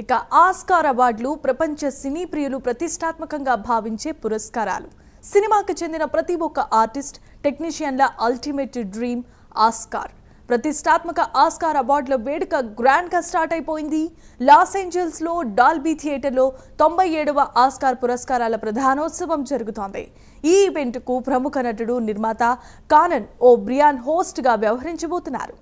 ఇక ఆస్కార్ అవార్డులు ప్రపంచ సినీ ప్రియులు ప్రతిష్టాత్మకంగా భావించే పురస్కారాలు. సినిమాకి చెందిన ప్రతి ఒక్క ఆర్టిస్ట్, టెక్నీషియన్ల అల్టిమేట్ డ్రీమ్ ఆస్కార్. ప్రతిష్టాత్మక ఆస్కార్ అవార్డుల వేడుక గ్రాండ్గా స్టార్ట్ అయిపోయింది. లాస్ ఏంజల్స్లో డాల్బీ థియేటర్లో 97వ ఆస్కార్ పురస్కారాల ప్రధానోత్సవం జరుగుతోంది. ఈ ఈవెంట్కు ప్రముఖ నటుడు, నిర్మాత కానన్ ఓబ్రియాన్ హోస్ట్గా వ్యవహరించబోతున్నారు.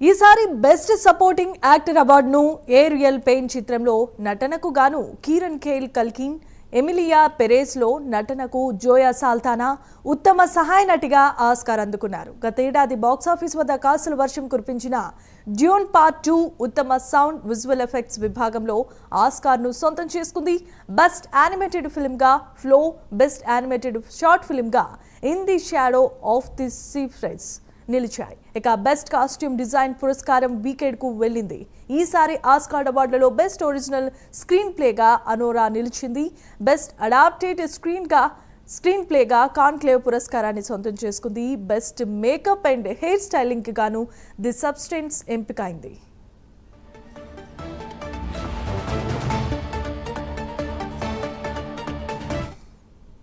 ఈసారి బెస్ట్ సపోర్టింగ్ యాక్టర్ అవార్డును ఏరియల్ పెయిన్ చిత్రంలో నటనకు గాను కీరన్ ఖేల్ కల్కిన్, ఎమిలియా పెరేస్లో నటనకు జోయా సాల్తానా ఉత్తమ సహాయ నటిగా ఆస్కార్ అందుకున్నారు. గతేడాది బాక్సాఫీస్ వద్ద కాసుల వర్షం కురిపించిన డ్యూన్ పార్ట్ 2 ఉత్తమ సౌండ్ విజువల్ ఎఫెక్ట్స్ విభాగంలో ఆస్కార్ను సొంతం చేసుకుంది. బెస్ట్ యానిమేటెడ్ ఫిల్మ్గా ఫ్లో, బెస్ట్ యానిమేటెడ్ షార్ట్ ఫిల్మ్గా in the shadow of the cypress నిలిచాయి. ఇక బెస్ట్ కాస్ట్యూమ్ డిజైన్ పురస్కారం వీకెండ్కు వెళ్ళింది. ఈసారి ఆస్కార్ అవార్డులలో బెస్ట్ ఒరిజినల్ స్క్రీన్ ప్లేగా అనోరా నిలిచింది. బెస్ట్ అడాప్టెడ్ స్క్రీన్ ప్లేగా కాన్క్లేవ్ పురస్కారాన్ని సొంతం చేసుకుంది. Best makeup and hair styling గాను ది సబ్స్టెన్స్ ఎంపికైంది.